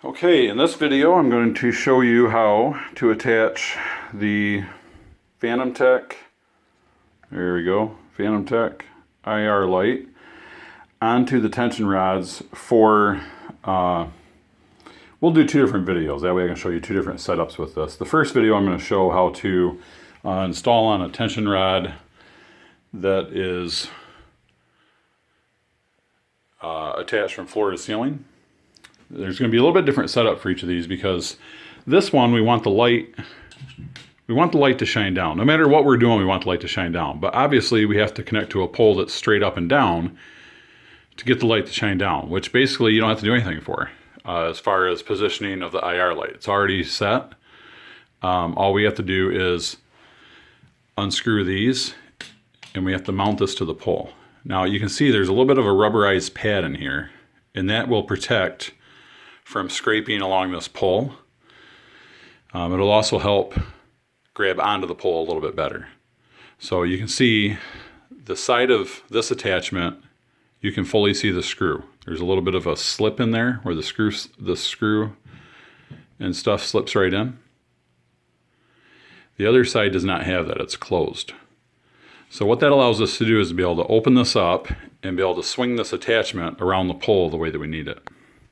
Okay, in this video I'm going to show you how to attach the PhantomTech, there we go, PhantomTech IR light onto the tension rods for, we'll do two different videos, that way I can show you two different setups with this. The first video I'm going to show how to install on a tension rod that is attached from floor to ceiling. There's going to be a little bit different setup for each of these because this one we want the light to shine down. No matter what we're doing, we want the light to shine down. But obviously we have to connect to a pole that's straight up and down to get the light to shine down, which basically you don't have to do anything for as far as positioning of the IR light. It's already set. All we have to do is unscrew these and we have to mount this to the pole. Now you can see there's a little bit of a rubberized pad in here, and that will protect from scraping along this pole. It'll also help grab onto the pole a little bit better. So you can see the side of this attachment, you can fully see the screw. There's a little bit of a slip in there where the screw and stuff slips right in. The other side does not have that, it's closed. So what that allows us to do is to be able to open this up and be able to swing this attachment around the pole the way that we need it.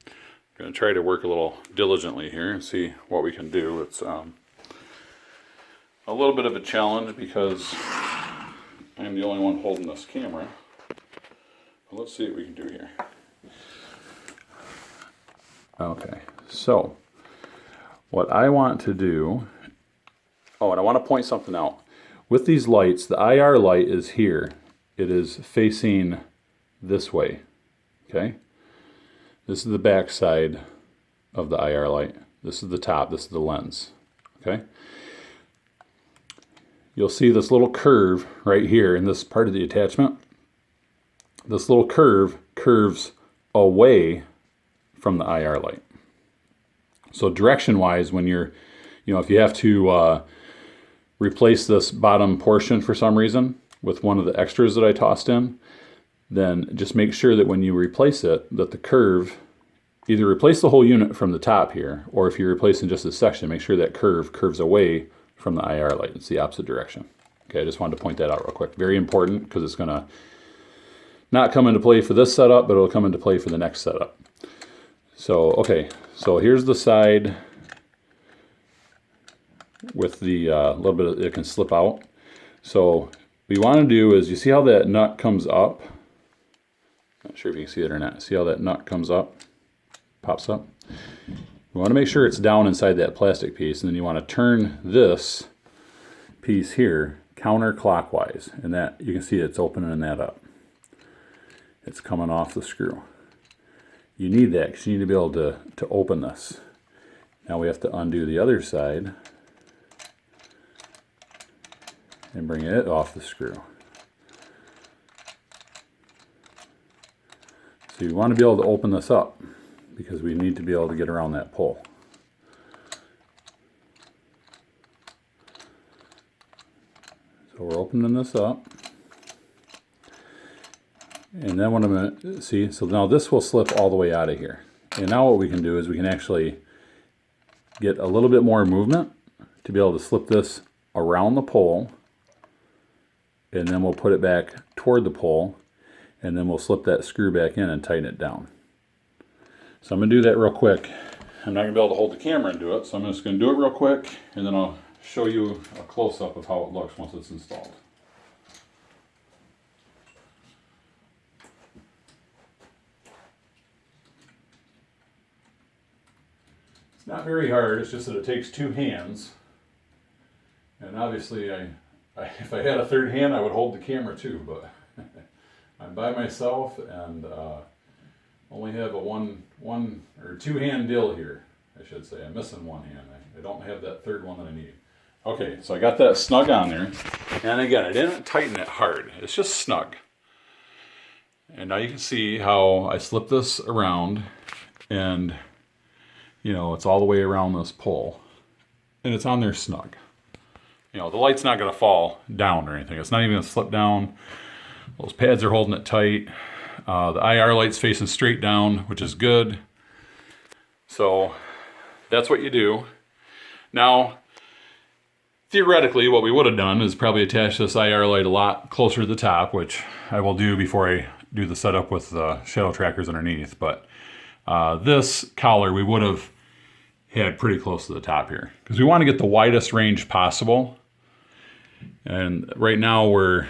I'm going to try to work a little diligently here and see what we can do. It's a little bit of a challenge because I'm the only one holding this camera. But let's see what we can do here. Okay, so what I want to do, and I want to point something out. With these lights, the IR light is here. It is facing this way, okay? This is the back side of the IR light. This is the top, this is the lens, okay? You'll see this little curve right here in this part of the attachment. This little curve curves away from the IR light. So direction-wise, when you're, if you have to replace this bottom portion for some reason with one of the extras that I tossed in, then just make sure that when you replace it, that the curve, either replace the whole unit from the top here, or if you're replacing just this section, make sure that curve curves away from the IR light. It's the opposite direction. Okay, I just wanted to point that out real quick. Very important because it's going to not come into play for this setup, but it'll come into play for the next setup. So, okay, so here's the side with the little bit of, it can slip out. So what we want to do is, you see how that nut comes up? Not sure if you can see it or not. See how that nut comes up, pops up? You want to make sure it's down inside that plastic piece, and then you want to turn this piece here counterclockwise, and that you can see it's opening that up. It's coming off the screw. You need that because you need to be able to open this. Now we have to undo the other side and bring it off the screw. So you want to be able to open this up because we need to be able to get around that pole. So we're opening this up. And then what I'm going to see, so now this will slip all the way out of here. And now what we can do is we can actually get a little bit more movement to be able to slip this around the pole, and then we'll put it back toward the pole, and then we'll slip that screw back in and tighten it down. So I'm going to do that real quick. I'm not going to be able to hold the camera and do it, so I'm just going to do it real quick, and then I'll show you a close-up of how it looks once it's installed. It's not very hard, it's just that it takes two hands, and obviously if I had a third hand I would hold the camera too, but I'm by myself and only have a one or two hand deal here, I should say. I'm missing one hand. I don't have that third one that I need. Okay, so I got that snug on there, and again, I didn't tighten it hard, it's just snug. And now you can see how I slip this around, and it's all the way around this pole, and it's on there snug. The light's not going to fall down or anything. It's not even going to slip down. Those pads are holding it tight. The IR light's facing straight down, which is good. So that's what you do. Now, theoretically, what we would have done is probably attach this IR light a lot closer to the top, which I will do before I do the setup with the shadow trackers underneath. But this collar we would have had pretty close to the top here, because we want to get the widest range possible. And right now we're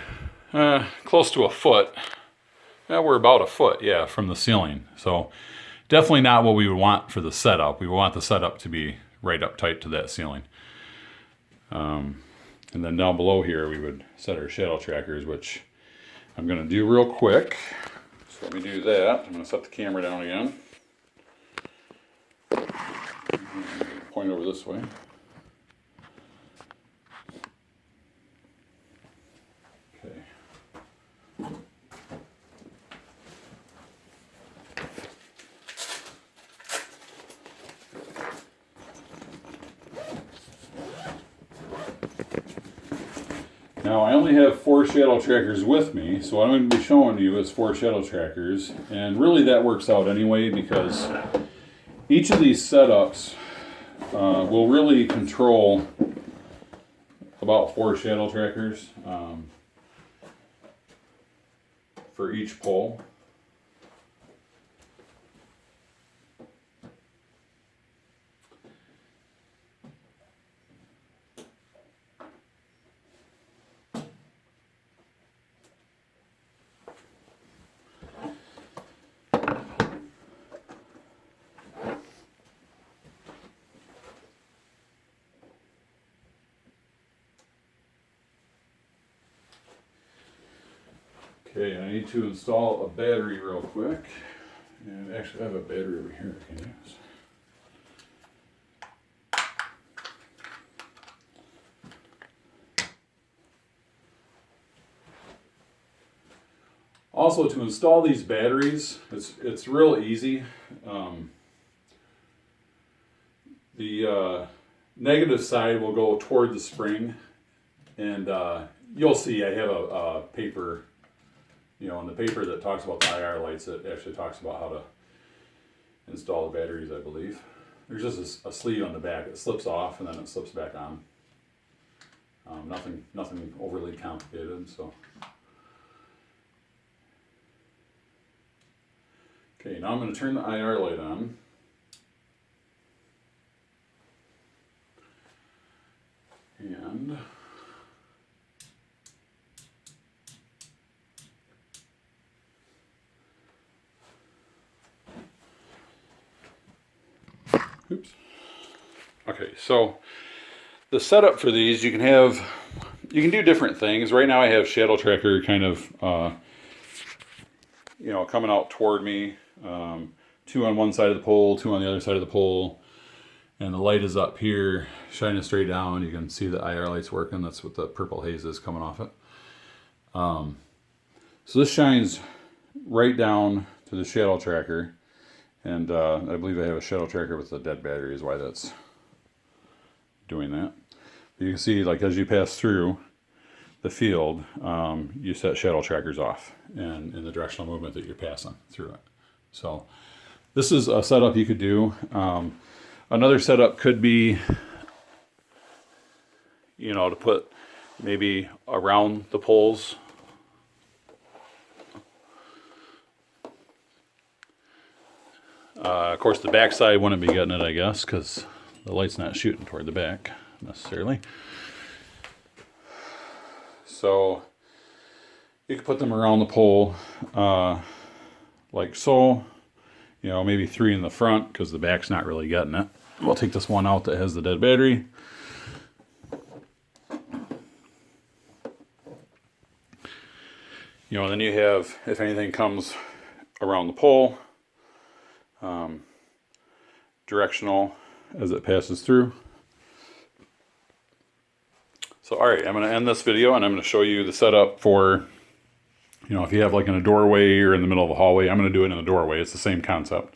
close to a foot. Yeah, we're about a foot, yeah, from the ceiling. So definitely not what we would want for the setup. We would want the setup to be right up tight to that ceiling. And then down below here we would set our shadow trackers, which I'm going to do real quick. So let me do that. I'm going to set the camera down again. Point over this way. Okay. Now I only have 4 shadow trackers with me, so what I'm going to be showing you is 4 shadow trackers, and really that works out anyway, because each of these setups will really control about 4 shadow trackers for each pole. Okay, I need to install a battery real quick. And actually I have a battery over here I can use. Also, to install these batteries, it's real easy. The negative side will go toward the spring, and you'll see I have a paper, in the paper that talks about the IR lights, it actually talks about how to install the batteries, I believe. There's just a sleeve on the back. It slips off and then it slips back on. Nothing overly complicated, so. Okay, now I'm going to turn the IR light on. And oops. Okay, so the setup for these, you can do different things. Right now I have shadow tracker kind of coming out toward me. 2 on one side of the pole, 2 on the other side of the pole, and the light is up here shining straight down. You can see the IR lights working. That's what the purple haze is coming off it. So this shines right down to the shadow tracker, and I believe I have a shadow tracker with a dead battery is why that's doing that. But you can see, like, as you pass through the field, you set shadow trackers off and in the directional movement that you're passing through it. So this is a setup you could do. Another setup could be, to put maybe around the poles. Of course, the back side wouldn't be getting it, I guess, because the light's not shooting toward the back necessarily. So you could put them around the pole, like so. Maybe 3 in the front because the back's not really getting it. We'll take this one out that has the dead battery. And then you have, if anything comes around the pole, directional as it passes through. So, all right, I'm going to end this video and I'm going to show you the setup for, if you have like in a doorway or in the middle of a hallway. I'm going to do it in a doorway. It's the same concept.